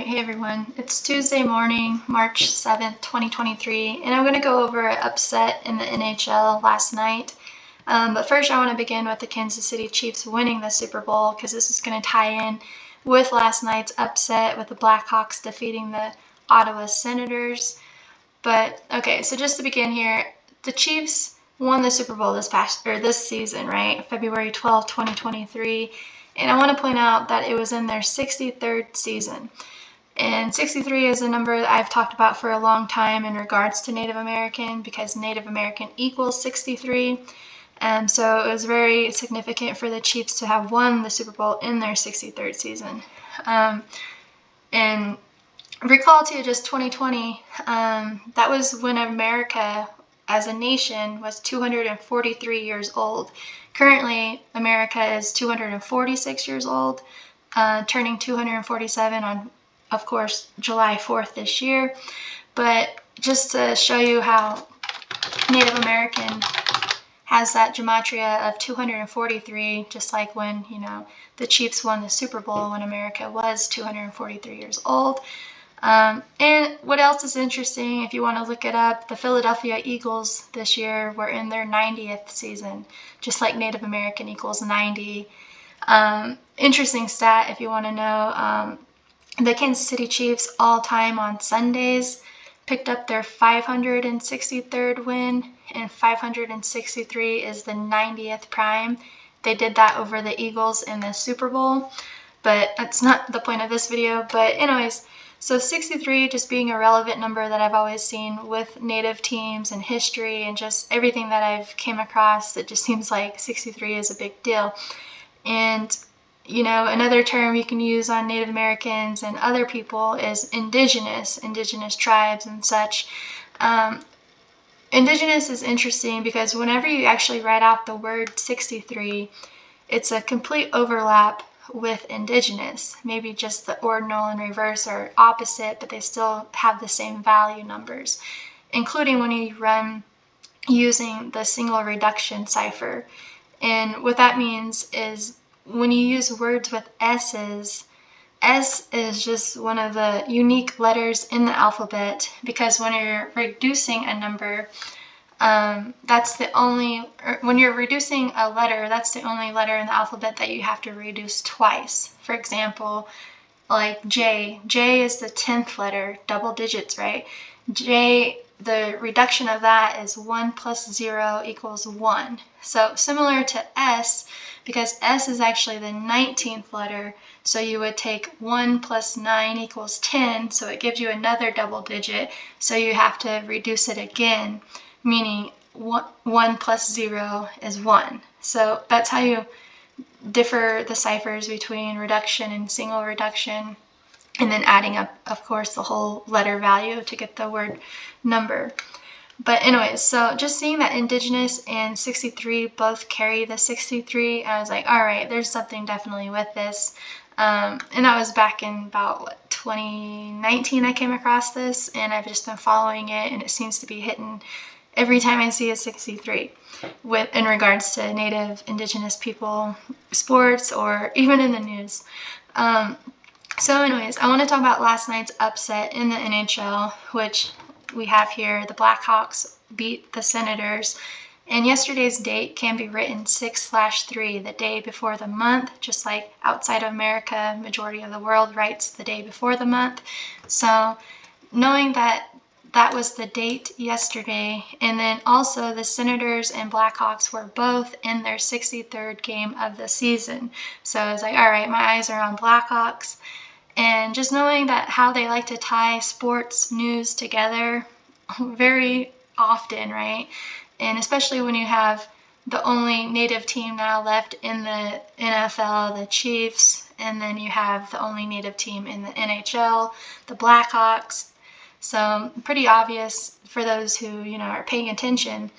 Alright, hey everyone. It's Tuesday morning, March 7th, 2023, and I'm going to go over an upset in the NHL last night. But first I want to begin with the Kansas City Chiefs winning the Super Bowl, because this is going to tie in with last night's upset with the Blackhawks defeating the Ottawa Senators. But okay, so just to begin here, the Chiefs won the Super Bowl this season, right? February 12th, 2023. And I want to point out that it was in their 63rd season. And 63 is a number that I've talked about for a long time in regards to Native American, because Native American equals 63. And so it was very significant for the Chiefs to have won the Super Bowl in their 63rd season. And recall to just 2020, that was when America as a nation was 243 years old. Currently, America is 246 years old, turning 247 on, of course, July 4th this year. But just to show you how Native American has that gematria of 243, just like when, the Chiefs won the Super Bowl when America was 243 years old. And what else is interesting, if you want to look it up, the Philadelphia Eagles this year were in their 90th season, just like Native American equals 90. Interesting stat if you want to know, the Kansas City Chiefs all time on Sundays picked up their 563rd win, and 563 is the 90th prime. They did that over the Eagles in the Super Bowl, but that's not the point of this video. But anyways, so 63 just being a relevant number that I've always seen with Native teams and history and just everything that I've came across, it just seems like 63 is a big deal. And, another term you can use on Native Americans and other people is indigenous tribes and such. Indigenous is interesting because whenever you actually write out the word 63, it's a complete overlap with indigenous. Maybe just the ordinal and reverse are opposite, but they still have the same value numbers, including when you run using the single reduction cipher. And what that means is when you use words with S's, S is just one of the unique letters in the alphabet, because when you're reducing a number, when you're reducing a letter, that's the only letter in the alphabet that you have to reduce twice. For example, like J is the 10th letter, double digits, right? J, the reduction of that is 1 plus 0 equals 1. So similar to S, because S is actually the 19th letter, so you would take 1 plus 9 equals 10, so it gives you another double digit, so you have to reduce it again, meaning 1 plus 0 is 1. So that's how you differ the ciphers between reduction and single reduction, and then adding up, of course, the whole letter value to get the word number. But anyways, so just seeing that indigenous and 63 both carry the 63, I was like, all right, there's something definitely with this. And that was back in about 2019 I came across this, and I've just been following it, and it seems to be hitting every time I see a 63 in regards to Native, Indigenous people, sports, or even in the news. So anyways, I want to talk about last night's upset in the NHL, which we have here. The Blackhawks beat the Senators, and yesterday's date can be written 6/3, the day before the month, just like outside of America, majority of the world writes the day before the month. So knowing that that was the date yesterday, and then also the Senators and Blackhawks were both in their 63rd game of the season. So I was like, all right, my eyes are on Blackhawks. And just knowing that how they like to tie sports news together very often, right? And especially when you have the only Native team now left in the NFL, the Chiefs, and then you have the only Native team in the NHL, the Blackhawks. So pretty obvious for those who, are paying attention.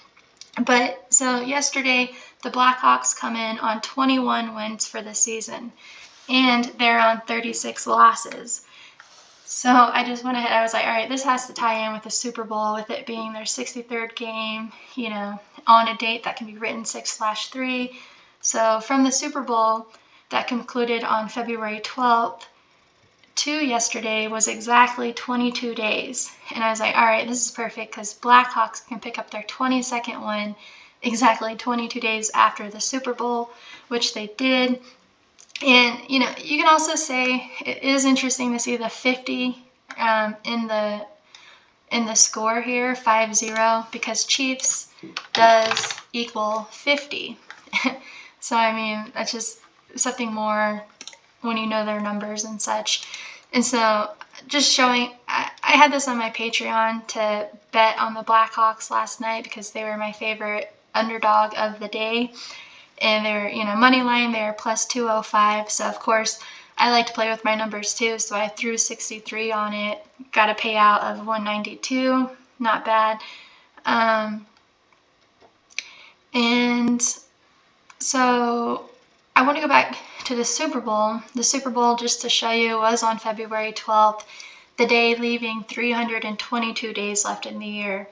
But so yesterday, the Blackhawks come in on 21 wins for the season, and they're on 36 losses. So I just went ahead, I was like, all right, this has to tie in with the Super Bowl, with it being their 63rd game, on a date that can be written 6/3. So from the Super Bowl that concluded on February 12th, to yesterday was exactly 22 days. And I was like, all right, this is perfect because Blackhawks can pick up their 22nd win exactly 22 days after the Super Bowl, which they did. And, you know, you can also say it is interesting to see the 50 in the score here, 5-0, because Chiefs does equal 50. So, I mean, that's just something more when you know their numbers and such. And so just showing, I had this on my Patreon to bet on the Blackhawks last night because they were my favorite underdog of the day. And they're, you know, money line, they're plus 205. So, of course, I like to play with my numbers too. So I threw 63 on it, got a payout of 192. Not bad. And so I want to go back to the Super Bowl. The Super Bowl, just to show you, was on February 12th, the day leaving 322 days left in the year.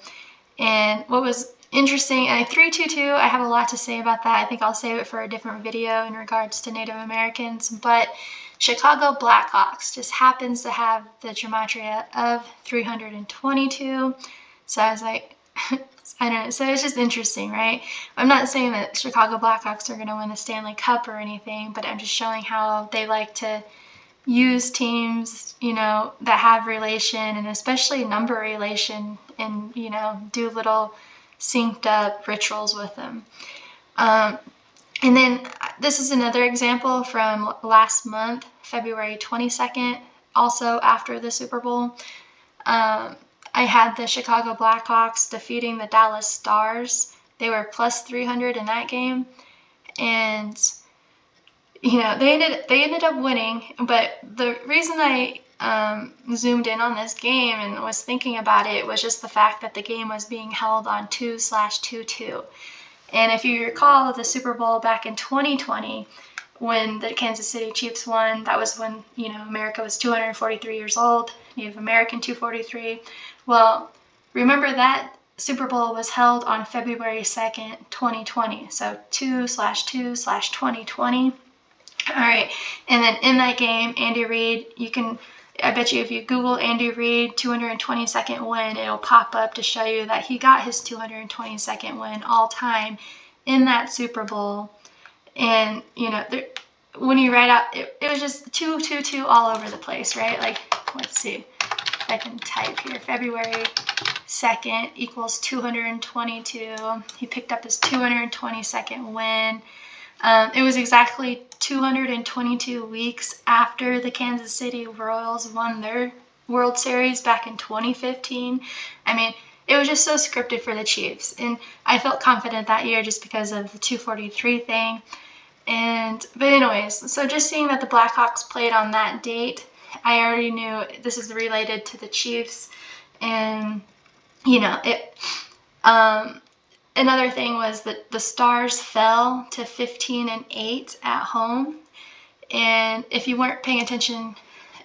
And what was interesting, 322, I have a lot to say about that. I think I'll save it for a different video in regards to Native Americans. But Chicago Blackhawks just happens to have the gematria of 322. So I was like, I don't know. So it's just interesting, right? I'm not saying that Chicago Blackhawks are going to win the Stanley Cup or anything, but I'm just showing how they like to use teams, you know, that have relation, and especially number relation, and, you know, do little synced up rituals with them. And then this is another example from last month, February 22nd, also after the Super Bowl. I had the Chicago Blackhawks defeating the Dallas Stars. They were plus 300 in that game. And, you know, they ended up winning. But the reason I zoomed in on this game and was thinking about it was just the fact that the game was being held on 2/22. And if you recall the Super Bowl back in 2020, when the Kansas City Chiefs won, that was when, you know, America was 243 years old, Native American 243. Well, remember that Super Bowl was held on February 2nd, 2020. So 2/2/2020. All right. And then in that game, Andy Reid, I bet you if you Google Andy Reid 222nd win, it'll pop up to show you that he got his 222nd win all time in that Super Bowl. And, you know, when you write out, it was just 222 all over the place, right? Like, let's see if I can type here. February 2nd equals 222. He picked up his 222nd win. It was exactly 222 weeks after the Kansas City Royals won their World Series back in 2015. I mean, it was just so scripted for the Chiefs. And I felt confident that year just because of the 243 thing. But anyways, so just seeing that the Blackhawks played on that date, I already knew this is related to the Chiefs. And, you know, another thing was that the Stars fell to 15-8 at home. And if you weren't paying attention,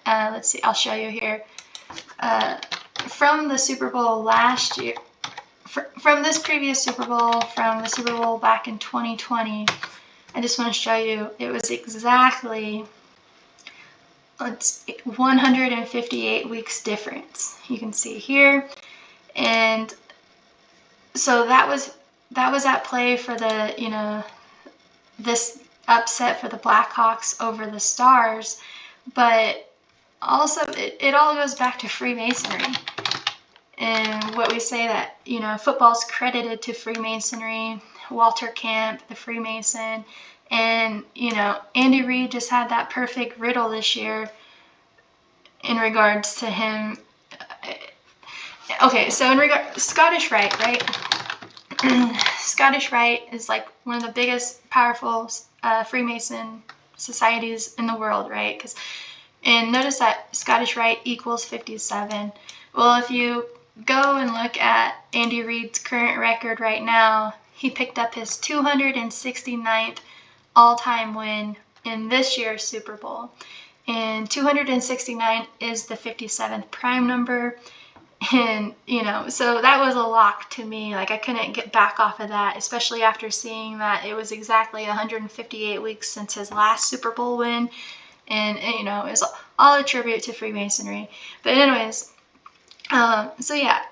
let's see, I'll show you here. From the Super Bowl last year, from this previous Super Bowl, from the Super Bowl back in 2020, I just want to show you, it was exactly 158 weeks difference. You can see here. And so that was at play for the, you know, this upset for the Blackhawks over the Stars, but also it all goes back to Freemasonry. And what we say that, you know, football's credited to Freemasonry, Walter Camp, the Freemason, and, you know, Andy Reid just had that perfect riddle this year in regards to him. Okay, so in regard Scottish Rite, right? Scottish Rite is like one of the biggest, powerful Freemason societies in the world, right? And notice that Scottish Rite equals 57. Well, if you go and look at Andy Reid's current record right now, he picked up his 269th all-time win in this year's Super Bowl. And 269 is the 57th prime number. And, you know, so that was a lock to me. Like, I couldn't get back off of that, especially after seeing that it was exactly 158 weeks since his last Super Bowl win. And you know, it was all attribute to Freemasonry. But anyways, so yeah,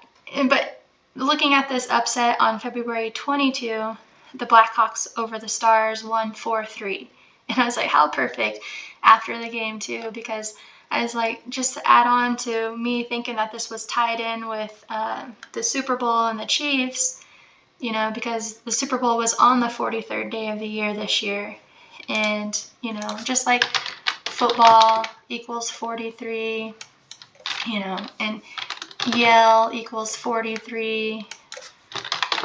but looking at this upset on February 22, the Blackhawks over the Stars won 4-3. And I was like, how perfect after the game too, because I was like, just to add on to me thinking that this was tied in with the Super Bowl and the Chiefs, you know, because the Super Bowl was on the 43rd day of the year this year. And, you know, just like football equals 43, you know, and Yale equals 43,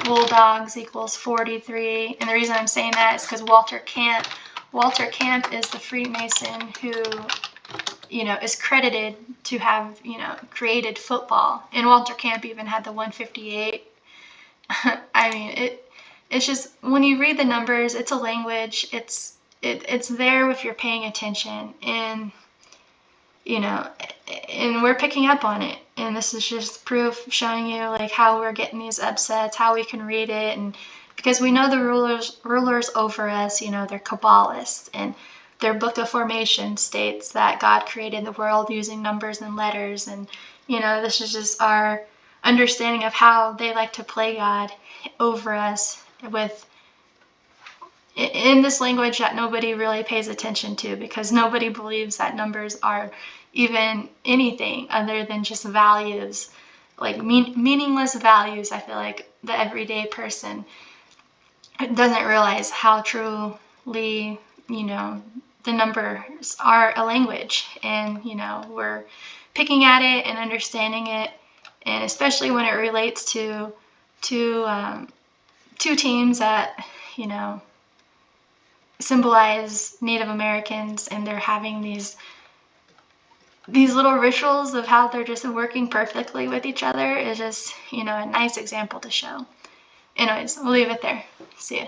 Bulldogs equals 43. And the reason I'm saying that is because Walter Camp is the Freemason who, you know, is credited to have, you know, created football. And Walter Camp even had the 158. I mean, it's just, when you read the numbers, it's a language. It's there if you're paying attention, and, you know, and we're picking up on it. And this is just proof showing you like how we're getting these upsets, how we can read it. And because we know the rulers over us, you know, they're Kabbalists, and their Book of Formation states that God created the world using numbers and letters. And, you know, this is just our understanding of how they like to play God over us with in this language that nobody really pays attention to, because nobody believes that numbers are even anything other than just values, like meaningless values. I feel like the everyday person doesn't realize how truly, you know, the numbers are a language, and, you know, we're picking at it and understanding it, and especially when it relates to two teams that, you know, symbolize Native Americans, and they're having these little rituals of how they're just working perfectly with each other is just, you know, a nice example to show. Anyways, we'll leave it there. See ya.